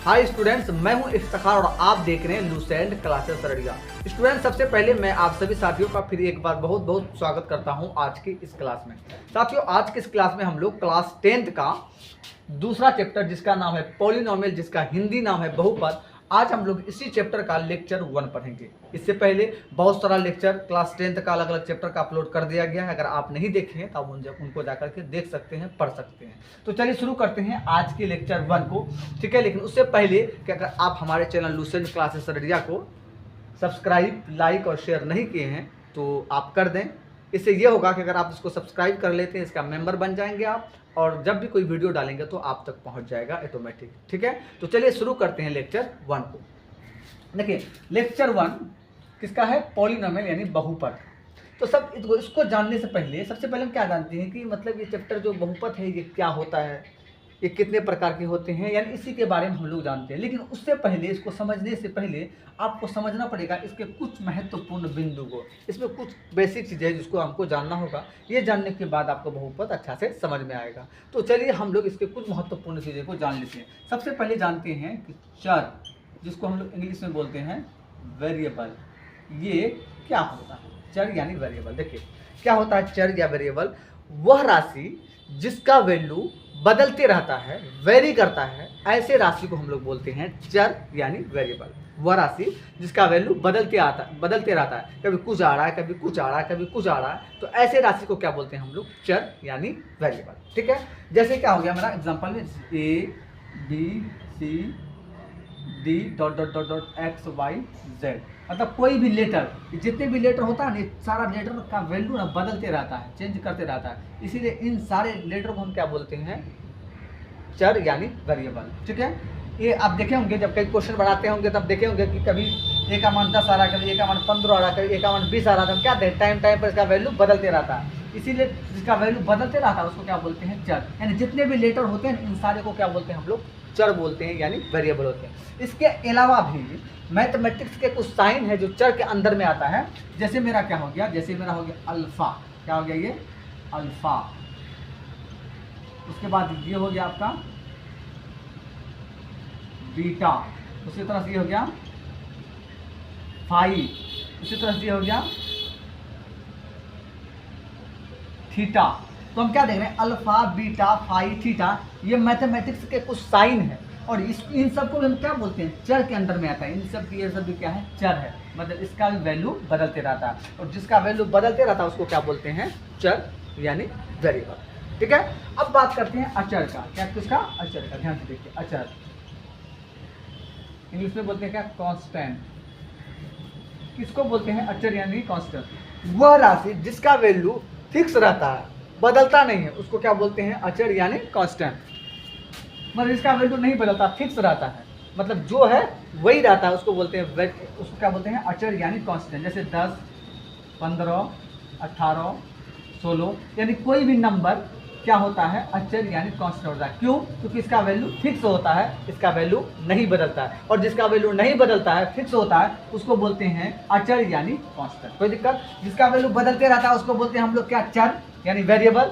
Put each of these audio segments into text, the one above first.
Hi students, मैं हूं इफ्तिखार और आप देख रहे हैं लूसेंट क्लासेस अररिया। स्टूडेंट्स, सबसे पहले मैं आप सभी साथियों का फिर एक बार बहुत बहुत स्वागत करता हूं आज की इस क्लास में। साथियों, आज की इस क्लास में हम लोग क्लास 10th का दूसरा चैप्टर जिसका नाम है पॉलिनोमियल, जिसका हिंदी नाम है बहुपद, आज हम लोग इसी चैप्टर का लेक्चर 1 पढ़ेंगे। इससे पहले बहुत सारा लेक्चर क्लास 10th का अलग अलग चैप्टर का अपलोड कर दिया गया है। अगर आप नहीं देखे हैं तो आप उनको जाकर के देख सकते हैं, पढ़ सकते हैं। तो चलिए शुरू करते हैं आज के लेक्चर 1 को, ठीक है। लेकिन उससे पहले कि अगर आप हमारे चैनल लूसेंट क्लासेस अररिया को सब्सक्राइब, लाइक और शेयर नहीं किए हैं तो आप कर दें। इससे ये होगा कि अगर आप इसको सब्सक्राइब कर लेते हैं, इसका मेंबर बन जाएंगे आप, और जब भी कोई वीडियो डालेंगे तो आप तक पहुंच जाएगा ऑटोमेटिक, ठीक है। तो चलिए शुरू करते हैं लेक्चर 1 को। देखिए, लेक्चर 1 किसका है? पॉलिनोमियल यानी बहुपद। तो सब इसको जानने से पहले सबसे पहले हम क्या जानते हैं कि मतलब ये चैप्टर जो बहुपद है ये क्या होता है, ये कितने प्रकार के होते हैं, यानी इसी के बारे में हम लोग जानते हैं। लेकिन उससे पहले, इसको समझने से पहले आपको समझना पड़ेगा इसके कुछ महत्वपूर्ण बिंदु को। इसमें कुछ बेसिक चीज़ें हैं जिसको हमको जानना होगा। ये जानने के बाद आपको बहुपद अच्छा से समझ में आएगा। तो चलिए हम लोग इसके कुछ महत्वपूर्ण चीज़ें को जान लेते हैं। सबसे पहले जानते हैं कि चर, जिसको हम लोग इंग्लिश में बोलते हैं वेरिएबल, ये क्या होता है? चर यानी वेरिएबल। देखिए क्या होता है चर या वेरिएबल? वह राशि जिसका वैल्यू बदलते रहता है, वेरी करता है, ऐसे राशि को हम लोग बोलते हैं चर यानी वेरिएबल। वह राशि जिसका वैल्यू बदलते रहता है, कभी कुछ आ रहा है, कभी कुछ आ रहा है, कभी कुछ आ रहा है, तो ऐसे राशि को क्या बोलते हैं हम लोग? चर यानी वेरिएबल, ठीक है। जैसे क्या हो गया मेरा एग्जांपल में A B C D dot dot dot dot X Y Z, मतलब कोई भी लेटर, जितने भी लेटर होता है ना, सारा लेटर का वैल्यू ना बदलते रहता है, चेंज करते रहता है। इसीलिए इन सारे लेटर को हम क्या बोलते हैं? चर यानी वेरिएबल, ठीक है। ये आप देखे होंगे जब कई क्वेश्चन बनाते होंगे तब देखे होंगे कि कभी ए का मान 10 आ रहा है, कभी ए का मान 15 आ रहा है, कभी ए का मान 20 आ रहा था। हम क्या दें, टाइम पर इसका वैल्यू बदलते रहता है। इसीलिए जिसका वैल्यू बदलते रहता है उसको क्या बोलते हैं? चर। यानी जितने भी लेटर होते हैं इन सारे को क्या बोलते हैं हम लोग? चर बोलते हैं यानी वेरिएबल होते हैं। इसके अलावा भी मैथमेटिक्स के कुछ साइन है जो चर के अंदर में आता है। जैसे मेरा क्या हो गया? जैसे मेरा हो गया अल्फा। क्या हो गया? ये अल्फा। उसके बाद ये हो गया आपका बीटा। उसी तरह से ये हो गया फाई। उसी तरह से ये हो गया थीटा। तो हम क्या देख रहे हैं? अल्फा, बीटा, फाई, थीटा, ये मैथमेटिक्स के कुछ साइन है और इन सबको हम क्या बोलते हैं? चर के अंदर में आता है। इन सब की ये सब भी क्या है? चर है। मतलब इसका भी वैल्यू बदलते रहता है और जिसका वैल्यू बदलते रहता है उसको क्या बोलते हैं? चर यानी वेरिएबल, ठीक है। अब बात करते हैं अचर का। क्या? किसका? अचर का। ध्यान से देखिए, अचर इंग्लिश में बोलते हैं क्या? कांस्टेंट। किसको बोलते हैं? अचर यानी कांस्टेंट। वह राशि जिसका वैल्यू फिक्स रहता है, बदलता नहीं है, उसको क्या बोलते हैं? अचर यानी कांस्टेंट। मतलब इसका वैल्यू नहीं बदलता, फिक्स रहता है, मतलब जो है वही रहता है, उसको बोलते हैं उसको क्या बोलते हैं? अचर यानी कांस्टेंट। जैसे 10, 15, 18, 16, यानी कोई भी नंबर क्या होता है? अचर यानी कांस्टेंट होता है। क्यों? क्योंकि इसका वैल्यू फिक्स होता है, इसका वैल्यू नहीं बदलता है। और जिसका वैल्यू नहीं बदलता है, फिक्स होता है, उसको बोलते हैं अचर यानी कांस्टेंट। कोई दिक्कत? जिसका वैल्यू बदलते रहता है उसको बोलते हैं हम लोग क्या? चर यानी वेरिएबल।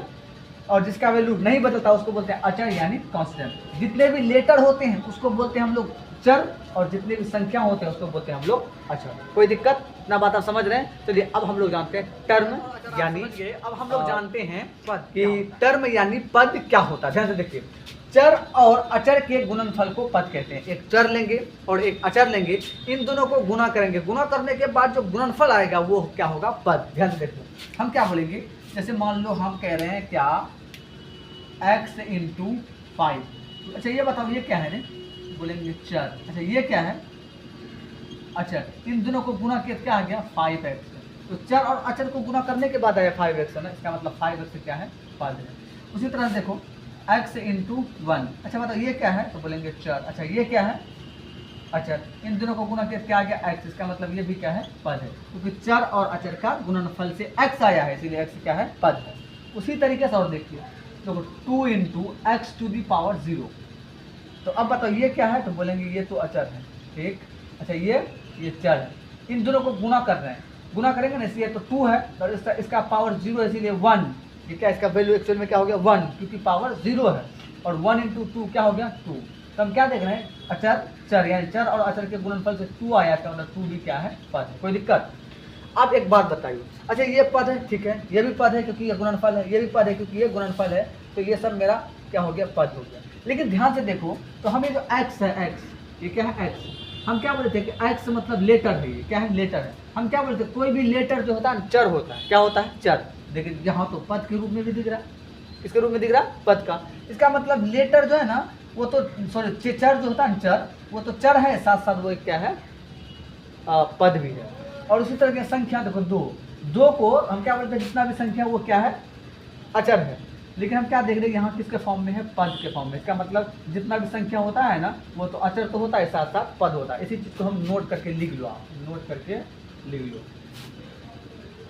और जिसका वैल्यू नहीं बदलता उसको बोलते हैं अचर यानी कांस्टेंट। जितने भी लेटर होते हैं उसको बोलते हैं हम लोग चर, और जितने भी संख्या होते हैं उसको बोलते हैं हम लोग अचर। कोई दिक्कत ना? बात आप समझ रहे हैं? चलिए अब हम लोग जानते हैं टर्म यानी, अब हम लोग जानते हैं कि टर्म यानी पद क्या होता है। ध्यान से देखिए, चर और अचर के गुणनफल को पद कहते हैं। एक चर लेंगे और एक अचर लेंगे, इन दोनों को गुना करेंगे, गुना करने के बाद जो गुणनफल आएगा वो क्या होगा? पद। ध्यान से देखिए, हम क्या बोलेंगे? जैसे मान लो हम कह रहे हैं क्या? x into 5। अच्छा ये बताओ ये क्या है? ने बोलेंगे चर। अच्छा ये क्या है? अचर। इन दोनों को गुना किया क्या आ गया? 5x। तो चर और अचर को गुना करने के बाद आया 5x है ना, इसका मतलब 5x क्या है? पद है। उसी तरह से देखो x इंटू 1। अच्छा बताओ ये क्या है? तो बोलेंगे चर। अच्छा ये क्या है? अचर। इन दोनों को गुना किया क्या आ गया? x। इसका मतलब ये भी क्या है? पद है, क्योंकि चर और अचर का गुणनफल से x आया है, इसीलिए x क्या है? पद है। उसी तरीके से और देखिए, तो 2 into x to the power 0। तो अब बताओ ये क्या है? तो बोलेंगे ये तो अचर है, ठीक। अच्छा ये चर है। इन दोनों को गुना कर रहे हैं, गुना करेंगे ना, इसलिए तो 2 है और इसका पावर 0 है, इसीलिए 1। ये क्या? इसका वैल्यू एक्चुअल में क्या हो गया? 1, क्योंकि पावर 0 है। और 1 इंटू 2 क्या हो गया? 2। तो हम क्या देख रहे हैं? अचर चर, यानी चर और अचर के गुणनफल से 2 आया, इसका मतलब 2 भी क्या है, पद है। कोई दिक्कत? अब एक बात बताइए, अच्छा ये पद है, ठीक है, ये भी पद है क्योंकि ये गुणनफल है, ये भी पद है क्योंकि ये गुणनफल है, तो ये सब मेरा क्या हो गया, पद हो गया। लेकिन ध्यान से देखो तो हमें जो x है, x ये क्या है, x, हम क्या बोलते हैं कि x मतलब लेटर है, ये क्या है, लेटर है। हम क्या बोलते हैं, कोई भी लेटर जो होता है चर होता है, क्या होता है, चर। देखिए यहाँ तो पद के रूप में भी दिख रहा है, किसके रूप में दिख रहा है, पद का। इसका मतलब लेटर जो है ना वो तो, सॉरी चर जो होता है चर, वो तो चर है, साथ साथ वो एक क्या है, पद भी है। और उसी तरह की संख्या देखो, दो को हम क्या बोलते हैं, जितना भी संख्या वो क्या है, अचर है। लेकिन हम क्या देख रहे हैं यहाँ किसके फॉर्म में है, पद के फॉर्म में। इसका मतलब जितना भी संख्या होता है ना वो तो अचर तो होता है, साथ साथ पद होता है। इसी चीज़ को हम नोट करके लिख लो, आप नोट करके लिख लो।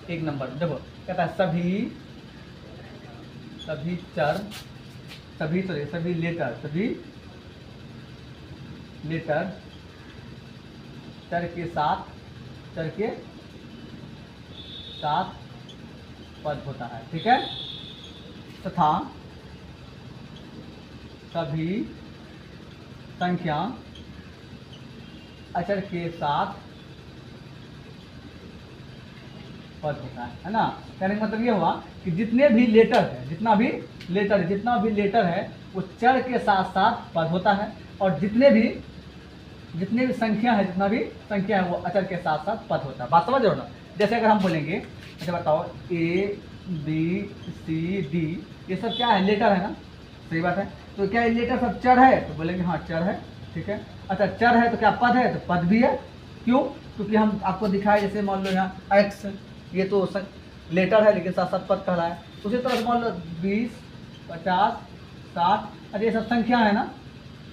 एक नंबर देखो कहता है सभी चर, सभी लेटर चर के साथ पद होता है, ठीक है, तथा सभी संख्या अचर के साथ पद होता है ना। कहने का मतलब ये हुआ कि जितने भी लेटर है, जितना भी लेटर है वो चर के साथ साथ पद होता है, और जितने भी संख्या है, वो अचर के साथ साथ पद होता है। बात समझ रहे हो ना? जैसे अगर हम बोलेंगे, अच्छा बताओ, A B C D ये सब क्या है, लेटर है ना, सही बात है। तो क्या ये लेटर सब चर है, तो बोलेंगे हाँ चर है, ठीक है। अच्छा चर है तो क्या पद है, तो पद भी है। क्यों? क्योंकि हम आपको दिखाए, जैसे मान लो यहाँ x, ये तो लेटर है लेकिन साथ साथ पद कह रहा है। उसी तरह से मान लो 20 50 60, अरे ये सब संख्या है ना,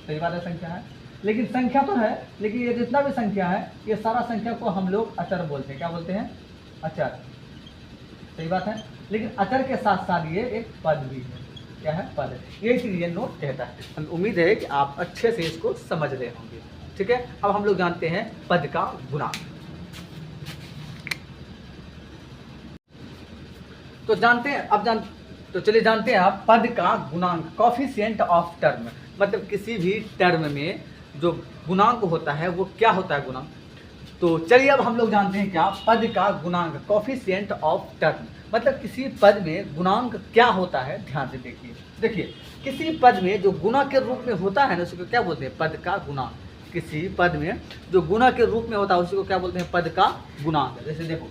सही बात है, संख्या है। लेकिन संख्या तो है, लेकिन ये जितना भी संख्या है ये सारा संख्या को हम लोग अचर बोलते हैं। क्या बोलते हैं? अचर, सही बात है। लेकिन अचर के साथ साथ ये एक पद भी है, क्या है, पद है। यही चीज़ ये नोट कहता है। उम्मीद है कि आप अच्छे से इसको समझ रहे होंगे, ठीक है। अब हम लोग जानते हैं पद का गुणांक। तो चलिए जानते हैं आप पद का गुणांक, कोएफिशिएंट ऑफ टर्म। मतलब किसी भी टर्म में जो गुणांक होता है वो क्या होता है, गुणांक। तो चलिए अब हम लोग जानते हैं क्या, पद का गुणांक, कोएफिशिएंट ऑफ टर्म। मतलब किसी पद में गुणांक क्या होता है, ध्यान से देखिए किसी पद में जो गुणा के रूप में होता है ना, उसको क्या बोलते हैं, पद का गुणांक। किसी पद में जो गुणा के रूप में होता है उसको क्या बोलते हैं, पद का गुणांक। जैसे देखो,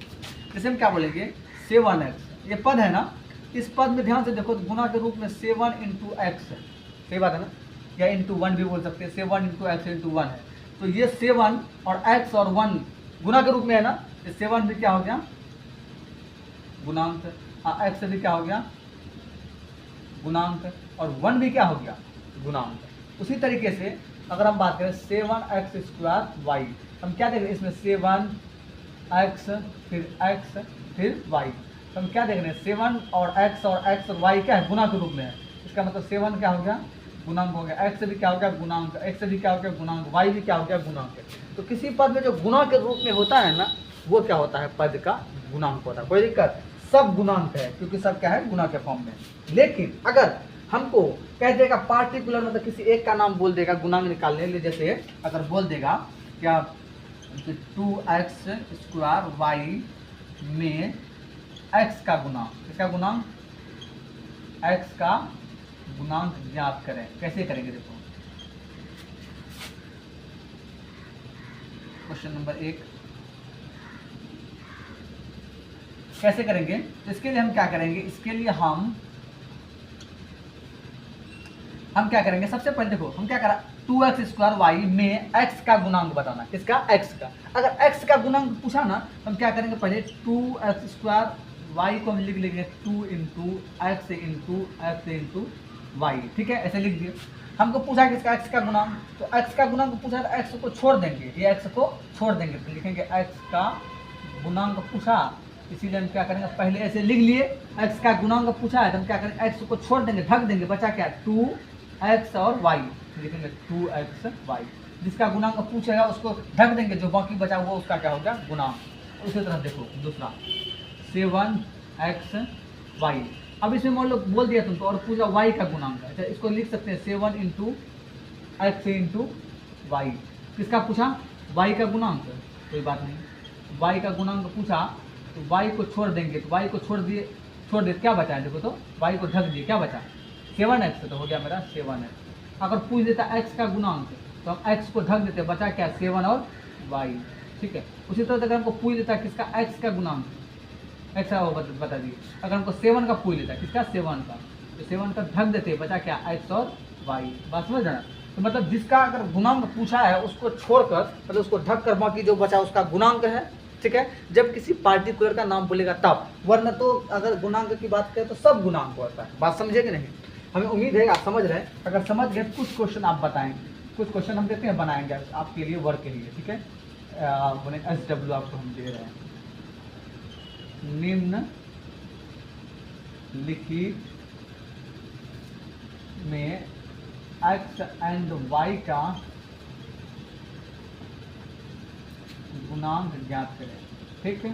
जैसे हम क्या बोलेंगे, 7x, ये पद है ना, इस पद में ध्यान से देखो तो गुणा के रूप में 7 × x है, सही बात है ना, या ×1 भी बोल सकते हैं, 7 × x × 1 है। तो ये 7 और x और 1 गुणा के रूप में है ना, ये 7 भी क्या हो गया, गुणांक, x भी क्या हो गया, गुणांक, और 1 भी क्या हो गया, गुणांक। उसी तरीके से अगर हम बात करें 7x² y, हम क्या देख रहे हैं इसमें, 7x फिर x फिर y, तो हम क्या देख रहे हैं, 7 और x और y क्या है, गुणा के रूप में है। इसका मतलब 7 क्या हो गया, गुणांक हो गया, x भी क्या हो गया, गुणांक, x भी क्या हो गया, गुणांक, y भी क्या हो गया, गुणांक। तो किसी पद में जो गुणा के रूप में होता है ना वो क्या होता है, पद का गुणांक होता है। कोई दिक्कत? सब गुणांक है क्योंकि सब क्या है, गुणा के फॉर्म में। लेकिन अगर हमको कह देगा पार्टिकुलर, मतलब किसी एक का नाम बोल देगा गुणांक निकालने के लिए, जैसे अगर बोल देगा क्या 2x² y में x का गुणांक, इसका गुणांक, x का गुणांक ज्ञात करें। कैसे करेंगे, देखो क्वेश्चन नंबर 1 कैसे करेंगे। तो इसके लिए हम क्या करेंगे, इसके लिए हम क्या करेंगे, सबसे पहले देखो हम क्या करा, 2x² y में x का गुणांक बताना, किसका, x का। अगर x का गुणांक पूछा ना, हम क्या करेंगे, पहले 2x² y को हम लिख लेंगे 2 × x × y, ठीक है, ऐसे लिख दिए। हमको पूछा किसका, x का गुणांक, तो x का गुणांक पूछा तो x को छोड़ देंगे, ये x को छोड़ देंगे, तो लिखेंगे x का गुणांक पूछा, इसीलिए हम क्या करेंगे, पहले ऐसे लिख लिए, x का गुणांक पूछा है तो हम क्या करेंगे, x को छोड़ देंगे, ढक देंगे, बचा क्या, 2x और y, लिखेंगे 2x y। जिसका गुणांक पूछेगा उसको ढक देंगे, जो बाकी बचा हुआ उसका क्या होगा, गुणांक। उसी तरह देखो दूसरा 7x y, अब इसमें मान लो बोल दिया तुमको और पूछा y का गुणांक है, इसको लिख सकते हैं 7 × x × वाई। किसका पूछा? वाई का गुणांक, कोई बात नहीं, वाई का गुणांक पूछा तो वाई को छोड़ देंगे, तो वाई को छोड़ दिए क्या बचा है? देखो तो वाई को ढक दिए, क्या बचा? 7x, तो हो गया मेरा 7x। अगर पूछ देता x का गुणांक तो हम x को ढक देते, बचा क्या? 7 और y, ठीक है। उसी तरह से अगर हमको पूछ देता किसका x का गुणांक, x का वो बता दिए। अगर हमको 7 का पूछ देता, किसका? 7 का, तो 7 का ढक देते, बचा क्या? x और y। बात समझ रहे? तो मतलब जिसका अगर गुणांक पूछा है उसको छोड़कर, मतलब उसको ढक कर बाकी जो बचा उसका गुणांक है, ठीक है। जब किसी पार्टिकुलर का नाम बोलेगा तब, वरना तो अगर गुणांक की बात करें तो सब गुणांक होता है। बात समझे कि नहीं? हमें उम्मीद है आप समझ रहे हैं। अगर समझ गए कुछ क्वेश्चन आप बताएंगे, कुछ क्वेश्चन हम देते हैं, बनाएंगे आपके लिए, वर्क के लिए, ठीक है। बोले SW आपको हम दे रहे हैं, निम्न लिखित में x एंड y का गुणांक ज्ञात करें, ठीक है।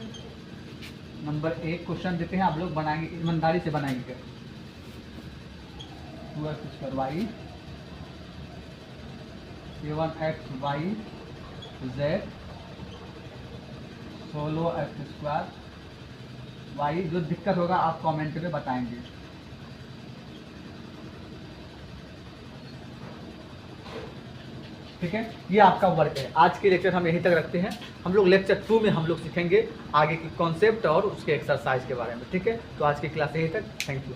नंबर 1 क्वेश्चन देते हैं, आप लोग बनाएंगे, ईमानदारी से बनाएंगे। 2x² y 7xy z 16x² y। जो दिक्कत होगा आप कमेंट में बताएंगे। ठीक है, ये आपका वर्क है। आज के लेक्चर हम यहीं तक रखते हैं। हम लोग लेक्चर 2 में हम लोग सीखेंगे आगे की कॉन्सेप्ट और उसके एक्सरसाइज के बारे में, ठीक है। तो आज की क्लास यहीं तक, थैंक यू।